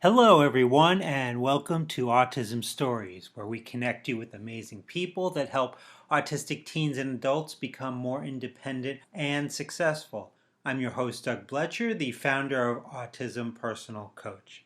Hello, everyone, and welcome to Autism Stories, where we connect you with amazing people that help autistic teens and adults become more independent and successful. I'm your host, Doug Bletcher, the founder of Autism Personal Coach.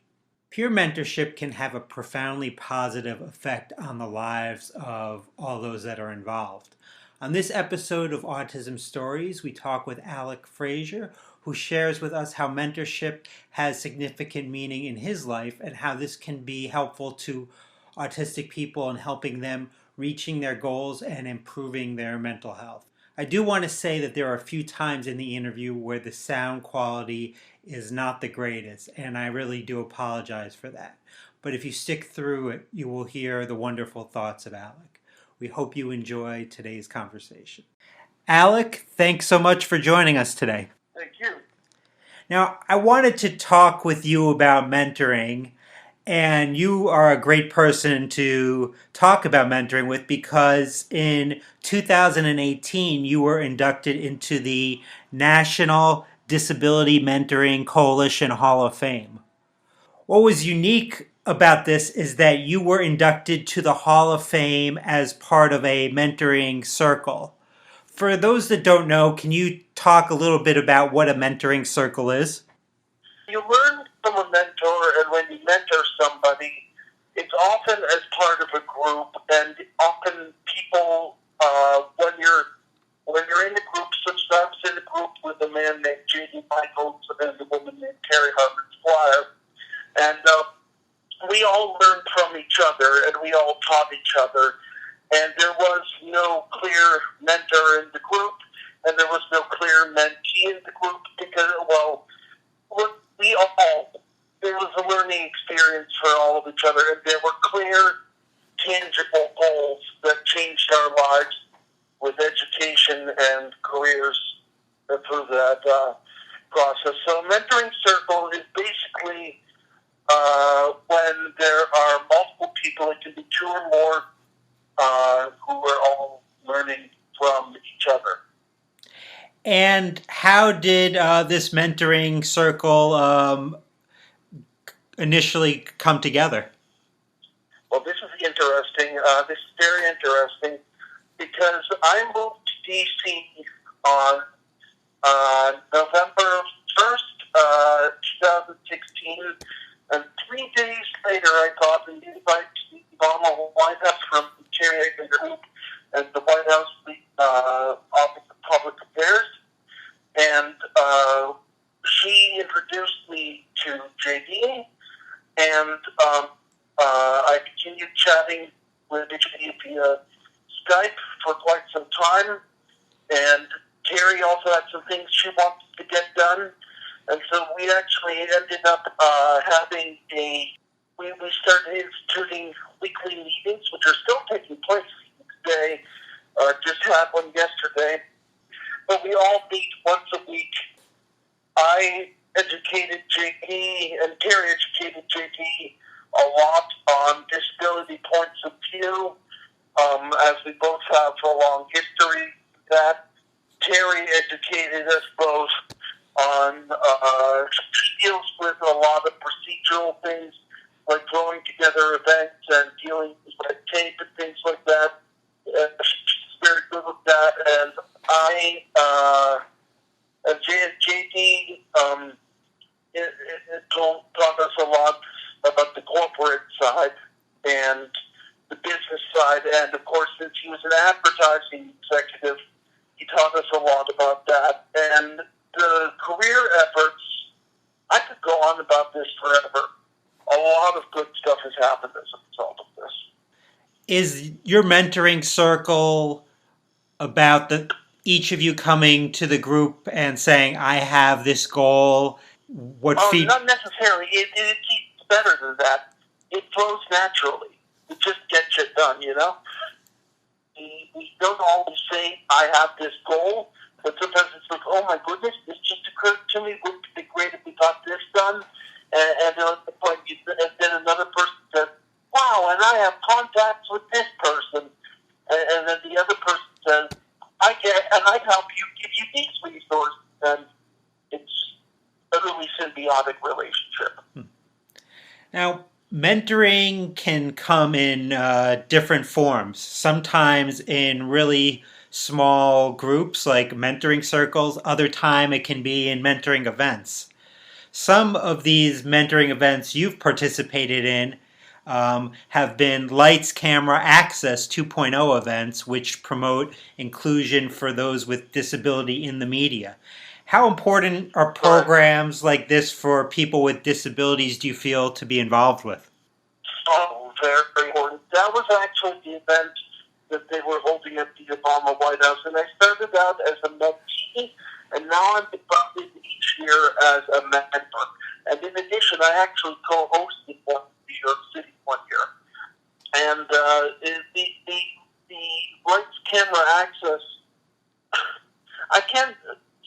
Peer mentorship can have a profoundly positive effect on the lives of all those that are involved. On this episode of Autism Stories, we talk with Alec Frazier, who shares with us how mentorship has significant meaning in his life and how this can be helpful to autistic people in helping them reaching their goals and improving their mental health. I do want to say that there are a few times in the interview where the sound quality is not the greatest, and I really do apologize for that. But if you stick through it, you will hear the wonderful thoughts of Alec. We hope you enjoy today's conversation. Alec, thanks so much for joining us today. Thank you. Now, I wanted to talk with you about mentoring, and you are a great person to talk about mentoring with because in 2018 you were inducted into the National Disability Mentoring Coalition Hall of Fame. What was unique about this is that you were inducted to the Hall of Fame as part of a mentoring circle. For those that don't know, can you talk a little bit about what a mentoring circle is? You learn from a mentor, and when you mentor somebody, it's often as part of a group, and often people, when you're in a group, such as I was in a group with a man named J.D. Michaels and a woman named Terry Harvard Flyer, and we all learned from each other, and we all taught each other, and there was no clear mentor in the group, and there was no clear mentee in the group because, we all, it was a learning experience for all of each other, and there were clear, tangible goals that changed our lives with education and careers through that process. So a mentoring circle is basically when there are multiple people, it can be two or more, who are all learning from each other. And how did this mentoring circle initially come together? Well, this is interesting. This is very interesting because I moved to D.C. on November 1st, 2016, and 3 days later I got an invite to the Obama White House from the Terry Group and the White House Office of Public Affairs, and she introduced me to JD, and I continued chatting with JD via Skype for quite some time, and Terry also had some things she wanted to get done, and so we actually ended up having we started instituting weekly meetings, which are still taking place today. Just had one yesterday, but we all meet once a week. I educated JD, and Terry educated JD a lot on disability points of view, as we both have a long history with that. Terry educated us both on, she deals with a lot of procedural things, like throwing together events and dealing with red tape and things like that. She's very good with that, and JD taught us a lot about the corporate side and the business side, and of course, since he was an advertising executive, he taught us a lot about that. And the career efforts, I could go on about this forever. A lot of good stuff has happened as a result of this. Is your mentoring circle about each of you coming to the group and saying, I have this goal? Not necessarily. It's better than that. It flows naturally. It just gets it done, you know? We don't always say, I have this goal, but sometimes it's like, oh my goodness, this just occurred to me. Wouldn't it be great if we got this done? And then another person says, wow, and I have contacts with this person. And then the other person says, I'd help you, give you these resources. And it's a really symbiotic relationship. Now, mentoring can come in different forms. Sometimes in really small groups like mentoring circles, other time it can be in mentoring events. Some of these mentoring events you've participated in have been Lights, Camera, Access 2.0 events, which promote inclusion for those with disability in the media. How important are But programs like this for people with disabilities, do you feel, to be involved with? oh, very important. That was actually the event that they were holding at the Obama White House, and I started out as a mentee, and now I'm invited each year as a mentor. And in addition, I actually co-hosted one in New York City one year. And the lights, camera, access, I can't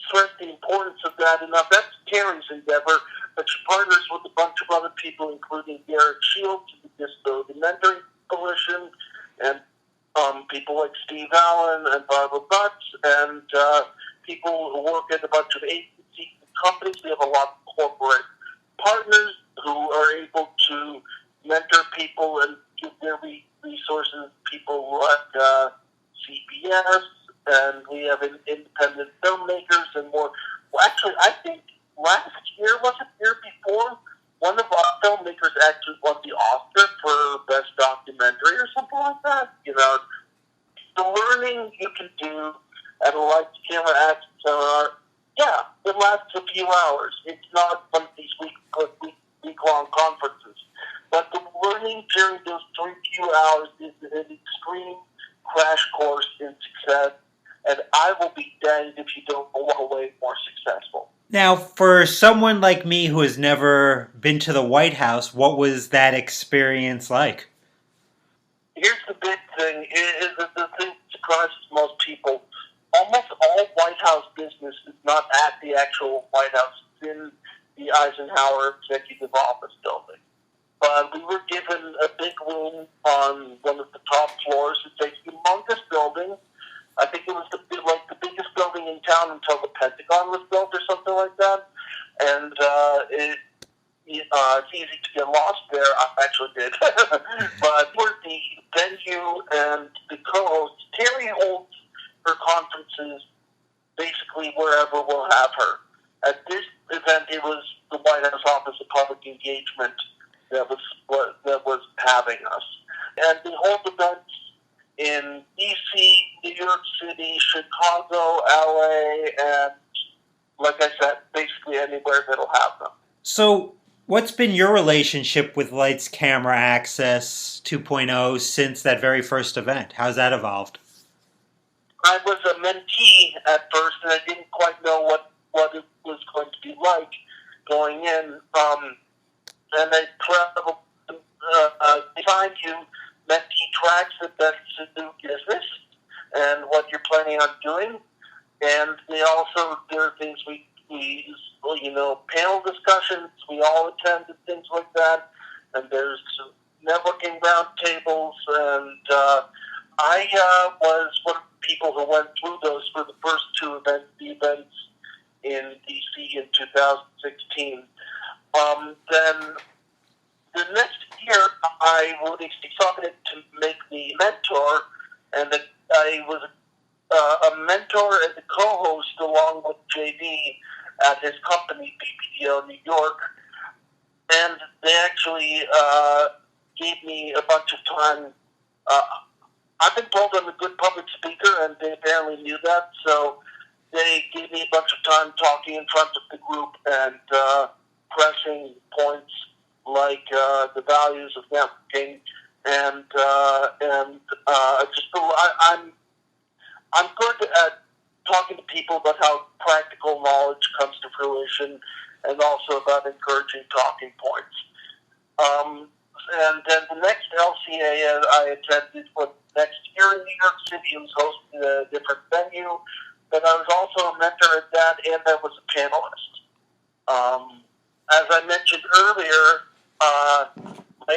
stress the importance of that enough. That's Terry's endeavor, but she partners with a bunch of other people, including Garrett Shields, the Disability Mentoring Coalition, and people like Steve Allen and Barbara Butts, and people who work at a bunch of agencies and companies. We have a lot of corporate partners who are able to mentor people and give their resources. People like CBS, and we have independent filmmakers and more. Well, actually, I think last year, was it year before, one of our filmmakers actually won the Oscar for Best Documentary or something like that. You know, the learning you can do at a light camera access seminar, yeah, it lasts a few hours. It's not one of these week-long conferences. But the learning during those few hours is an extreme crash course in success, and I will be danged if you don't walk away more successful. Now, for someone like me who has never been to the White House, what was that experience like? Here's the big thing, is that the thing that surprises most people. Almost all White House business is not at the actual White House. It's in the Eisenhower Executive Office building. But we were given a big room on one of the top floors. It's a humongous building. I think it was the biggest building in town until the Pentagon was built or something like that. And it's easy to get lost there. I actually did. But for the venue and the co-host, Terry holds her conferences basically wherever we'll have her. At this event, it was the White House Office of Public Engagement that was having us. And they hold events in D.C., New York City, Chicago, L.A., and like I said, basically anywhere that'll have them. So, what's been your relationship with Lights, Camera, Access 2.0 since that very first event? How's that evolved? I was a mentee at first, and I didn't quite know what it was going to be like going in. And they define you mentee tracks that best to do business and what you're planning on doing. And there are things we panel discussions. We all attend and things like that. And there's networking roundtables. And I was one of the people who went through those for the first two events, the events in D.C. in 2016. Then the next year, I was excited to make the mentor, and that I was a mentor and a co-host along with JD at his company, BPDO New York. And they actually gave me a bunch of time. I've been told I'm a good public speaker, and they apparently knew that, so they gave me a bunch of time talking in front of the group and pressing points like the values of networking, and I'm good at talking to people about how practical knowledge comes to fruition, and also about encouraging talking points. And then the next LCA I attended was next year in New York City. It was hosted at a different venue, but I was also a mentor at that, and I was a panelist. As I mentioned earlier,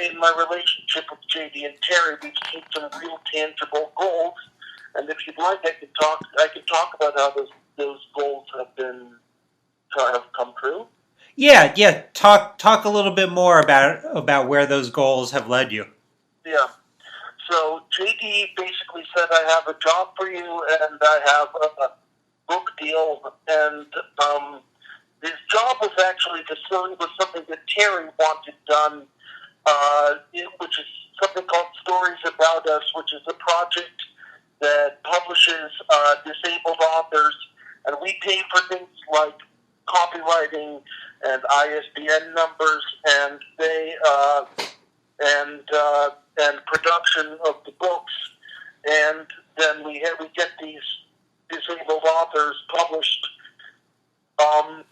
in my relationship with JD and Terry, we've seen some real tangible goals, and if you'd like, I can talk about how those goals have come true. Yeah. Talk a little bit more about where those goals have led you. Yeah. So JD basically said, I have a job for you, and I have a book deal, and his job was actually to sell was something that Terry wanted done, which is something called Stories About Us, which is a project that publishes disabled authors, and we pay for things like copywriting and ISBN numbers, and they and production of the books, and then we get these disabled authors published. And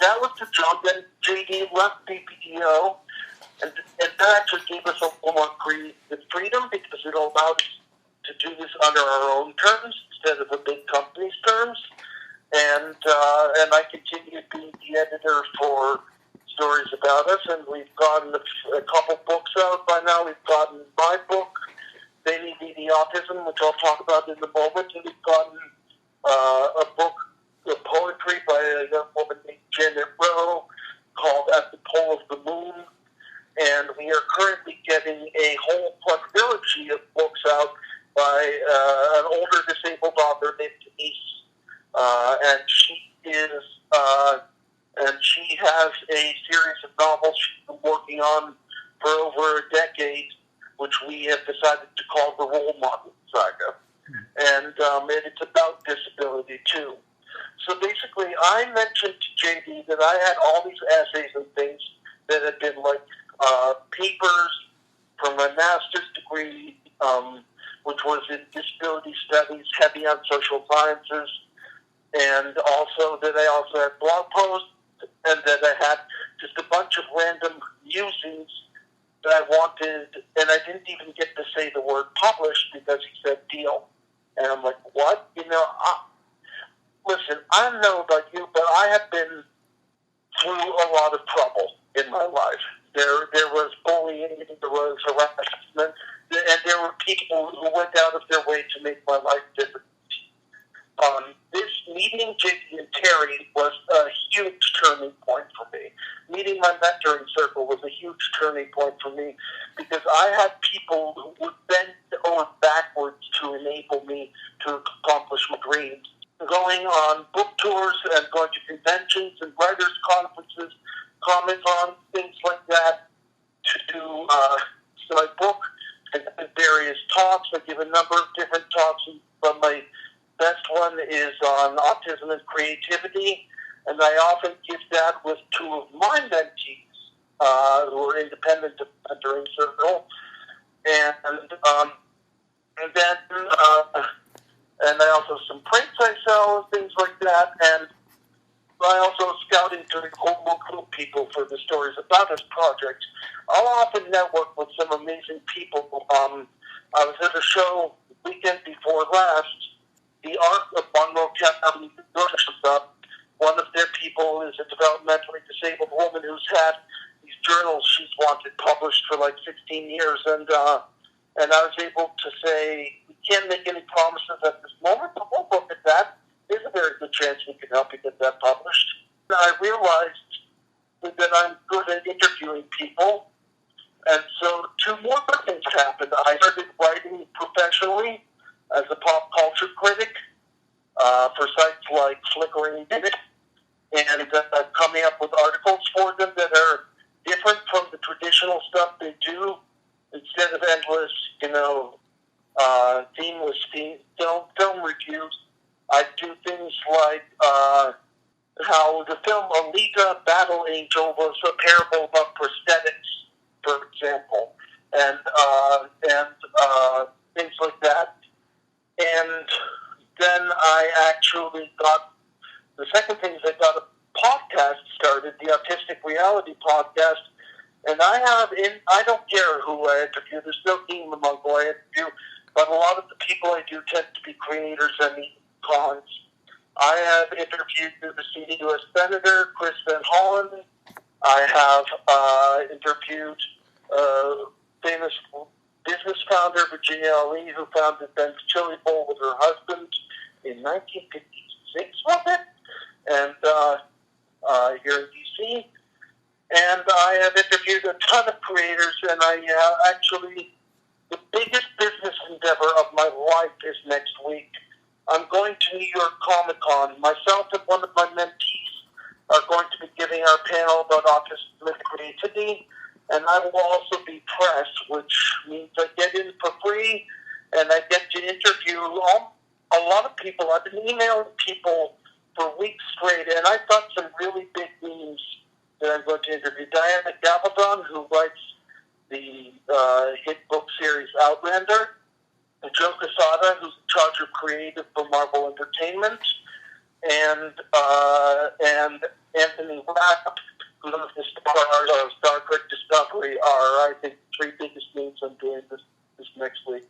that was the job. Then JD left BPDO, and that actually gave us a little more creative freedom because it allowed us to do this under our own terms instead of the big company's terms. And I continued being the editor for Stories About Us, and we've gotten a couple books out by now. We've gotten my book, Baby the Autism, which I'll talk about in a moment, and we've gotten a book of poetry by a young woman named Janet Rowe called At the Pole of the Moon. And we are currently getting a whole quadrilogy of books out by an older disabled author named Denise. And she has a series of novels she's been working on for over a decade, which we have decided to call the Role Model Saga. And it's about disability, too. So basically, I mentioned to JD that I had all these essays and things that had been like papers from my master's degree, which was in disability studies, heavy on social sciences, and also that I also had blog posts, and that I had just a bunch of random musings that I wanted, and I didn't even get to say the word published because he said deal. And I'm like, what? Listen, I don't know about you, but I have been through a lot of trouble in my life. There was bullying, there was harassment, and there were people who went out of their way to make my life different. This meeting JD and Terry was a huge turning point for me. Meeting my mentoring circle was a huge turning point for me because I had people who would bend over backwards to enable me to accomplish my dreams. Going on book tours and going to conventions and writers' conferences, comment on things like that, to do my book and various talks. I give a number of different talks, but my best one is on autism and creativity, and I often give that with two of my mentees who are independent of the mentoring circle, and then and I also some prints I sell and things like that, and I also scouting to recruit people for the Stories About Us project. I'll often network with some amazing people. I was at a show weekend before last. The Art of Monroe County up. One of their people is a developmentally disabled woman who's had these journals she's wanted published for like 16 years, and I was able to say, we can't make any promises at this moment, but we'll look at that. There's a very good chance we can help you get that published. And I realized that I'm good at interviewing people, and so two more things happened. I started writing professionally as a pop culture critic for sites like Flickering Minute, and coming up with articles for them that are different from the traditional stuff they do. Instead of endless, themeless film reviews, I do things like how the film Alita Battle Angel was a parable about prosthetics, for example, and things like that. And then I actually got, the second thing is I got a podcast started, the Autistic Reality Podcast, and I don't care who I interview, there's no theme among who I interview, but a lot of the people I do tend to be creators and cons. I have interviewed the senior U.S. Senator, Chris Van Hollen. I have interviewed famous business founder Virginia Ali, who founded Ben's Chili Bowl with her husband in 1956, was it? And here in DC, BC, and I have interviewed a ton of creators, and actually, the biggest business endeavor of my life is next week. I'm going to New York Comic Con. Myself and one of my mentees are going to be giving our panel about autism and creativity, and I will also be press, which means I get in for free, and I get to interview a lot of people. I've been emailing people for weeks straight, and I've got some really big names that I'm going to interview. Diana Gabaldon, who writes the hit book series Outlander, and Joe Quesada, who's in charge of creative for Marvel Entertainment, and Anthony Rapp, who's the star of Star Trek Discovery, are, I think, the three biggest names I'm doing this next week.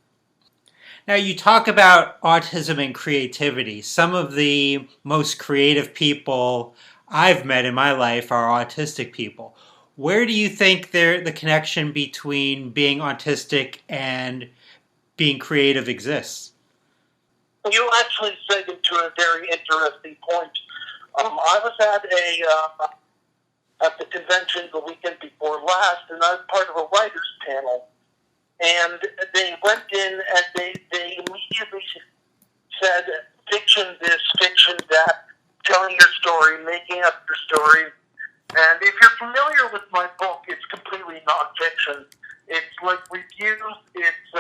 Now, you talk about autism and creativity. Some of the most creative people I've met in my life are autistic people. Where do you think the connection between being autistic and being creative exists? You actually segued to a very interesting point. I was at the convention the weekend before last, and I was part of a writers' panel. And they went in and they immediately said, fiction this, fiction that, telling your story, making up your story. And if you're familiar with my book, it's completely nonfiction. It's like reviews, it's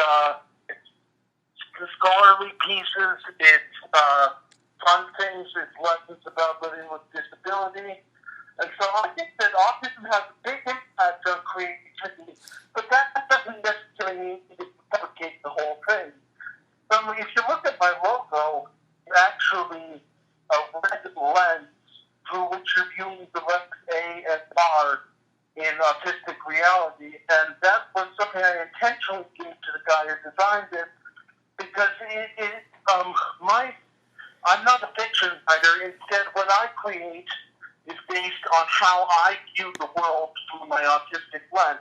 scholarly pieces, it's fun things, it's lessons about living with disability. And so I think that autism has a big impact on creativity, but that doesn't necessarily need to fabricate the whole thing. So if you look at my logo, it's actually a red lens through which you're viewing the letters A and R in autistic reality, and that was something I intentionally gave to the guy who designed it, because I'm not a fiction writer. Instead, what I create is based on how I view the world through my autistic lens.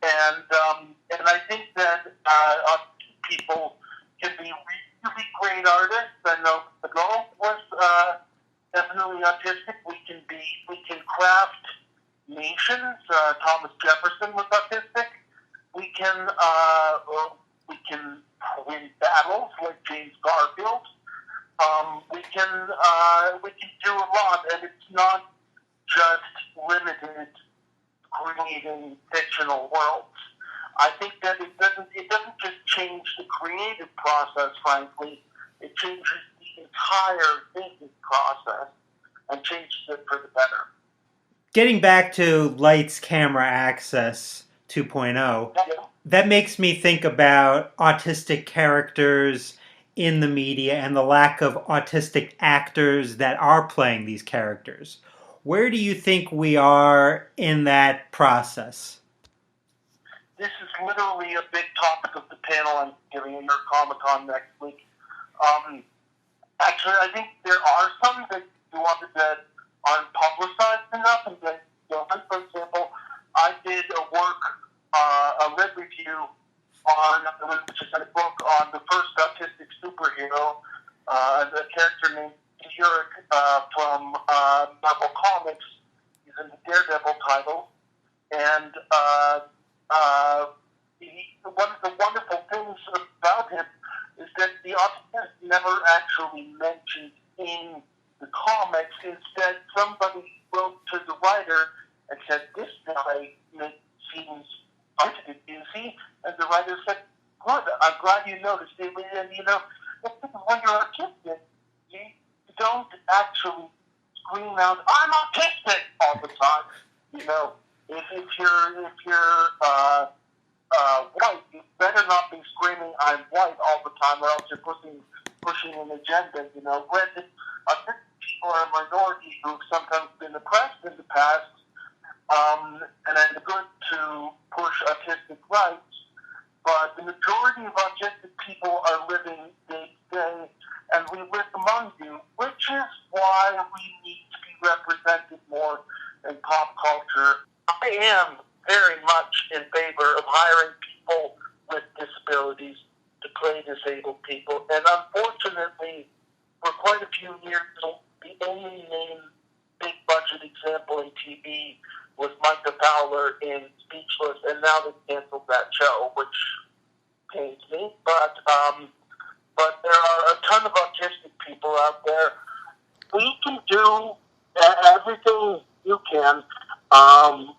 And I think that people can be really great artists. I know the goal was definitely autistic. We can craft nations. Thomas Jefferson was autistic. We can win battles like James Garfield. We can do a lot, and it's not just limited creating fictional worlds. I think that it doesn't just change the creative process. Frankly, it changes the entire thinking process and changes it for the better. Getting back to Lights, Camera, Access 2.0, that makes me think about autistic characters in the media and the lack of autistic actors that are playing these characters. Where do you think we are in that process? This is literally a big topic of the panel I'm giving in your Comic-Con next week. Actually, I think there are some that aren't publicized enough, and that don't. For example, I did a lit review which is a book on the first autistic superhero, the character named Yurik from Marvel Comics. He's in the Daredevil title, and one of the wonderful things about him is that the autism is never actually mentioned in the comics. Instead, somebody wrote to the writer and said, "This guy seems autistic, you see?" And the writer said, "Good, I'm glad you noticed it." And when you're autistic, you don't actually scream out, "I'm autistic," all the time. If you're white, you better not be screaming, "I'm white," all the time, or else you're pushing an agenda. Granted, autistic people are a minority who've sometimes been oppressed in the past, and it's good to push autistic rights. But the majority of autistic people are living day to day, and we live among you, which is why we need to be represented more in pop culture. I am very much in favor of hiring people with disabilities to play disabled people, and unfortunately, for quite a few years, the only name big budget example in TV was Micah Fowler in Speechless, and now they canceled that show, which pains me. But there are a ton of autistic people out there. We can do everything you can.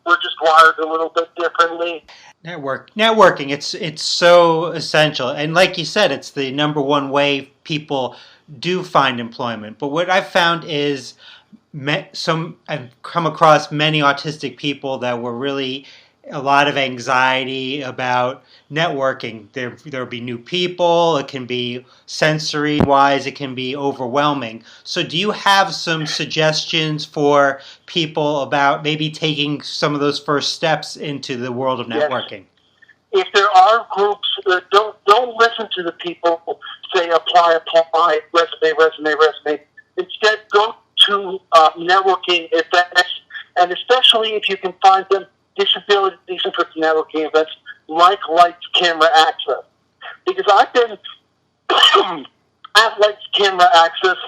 We're just wired a little bit differently. Networking, it's so essential, and like you said, it's the number one way people do find employment. But what I've found is I've come across many autistic people that were really a lot of anxiety about networking. There'll be new people. It can be sensory wise. It can be overwhelming. So, do you have some suggestions for people about maybe taking some of those first steps into the world of networking? Yes. If there are groups, don't listen to the people who say apply, resume. Instead, go to networking events, and especially if you can find them, disability-centric networking events like Lights, Camera, Access. Because I've been at Lights, Camera, Access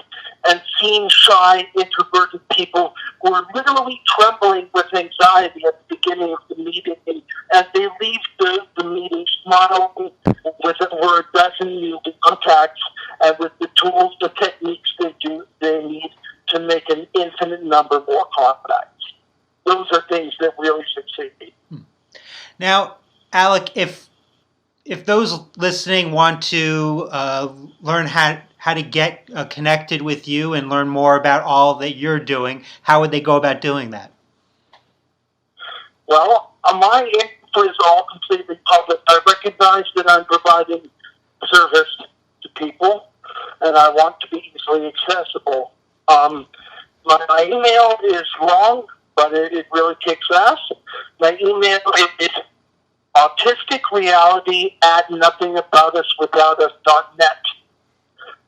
and seen shy, introverted people who are literally trembling with anxiety at the beginning of the meeting, and they leave the meeting smiling with over a dozen new contacts and with the tools, the techniques they need to make an infinite number more contacts. Those are things that really succeed. Now, Alec, if those listening want to learn how to get connected with you and learn more about all that you're doing, how would they go about doing that? Well, my info is all completely public. I recognize that I'm providing service to people, and I want to be easily accessible. My email is long, but it really kicks ass. My email is autisticreality@nothingaboutuswithoutus.net.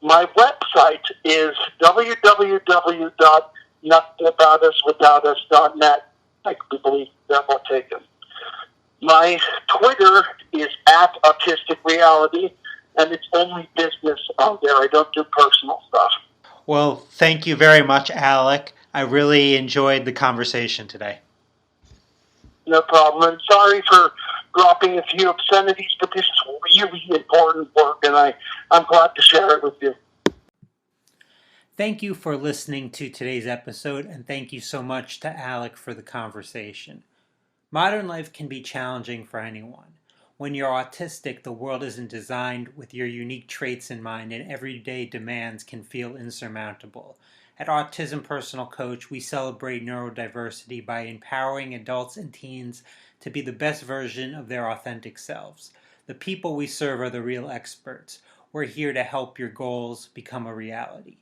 My website is www.nothingaboutuswithoutus.net. I believe that will take it. My Twitter is @autisticreality, and it's only business on there. I don't do personal stuff. Well, thank you very much, Alec. I really enjoyed the conversation today. No problem. And sorry for dropping a few obscenities, but this is really important work, and I'm glad to share it with you. Thank you for listening to today's episode, and thank you so much to Alec for the conversation. Modern life can be challenging for anyone. When you're autistic, the world isn't designed with your unique traits in mind, and everyday demands can feel insurmountable. At Autism Personal Coach, we celebrate neurodiversity by empowering adults and teens to be the best version of their authentic selves. The people we serve are the real experts. We're here to help your goals become a reality.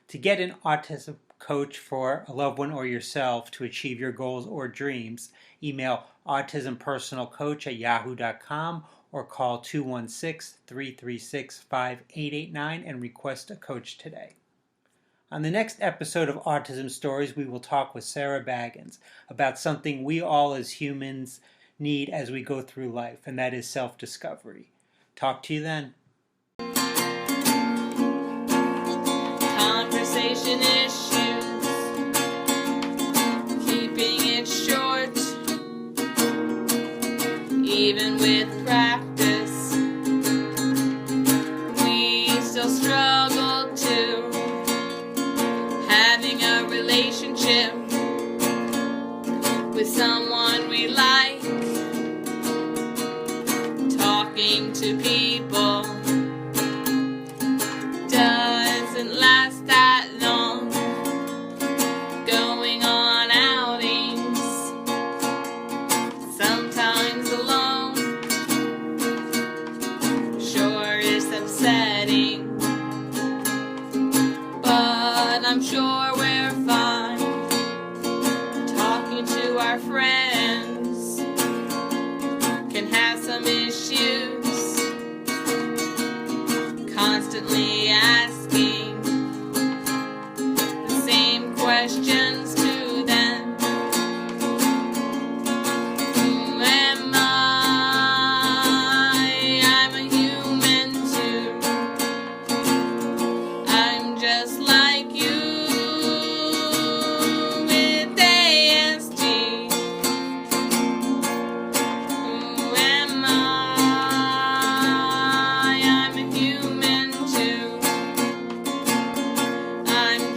To get an autism coach for a loved one or yourself to achieve your goals or dreams, email autismpersonalcoach@yahoo.com or call 216-336-5889 and request a coach today. On the next episode of Autism Stories, we will talk with Sarah Baggins about something we all as humans need as we go through life, and that is self-discovery. Talk to you then. Conversation issues, keeping it short, even with practice, we still struggle to having a relationship with someone we like, talking to people doesn't last that long, going on outings, sometimes alone, sure is upsetting, but I'm sure we're fine, talking to our friends, can have some issues,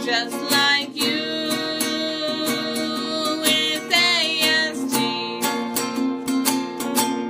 just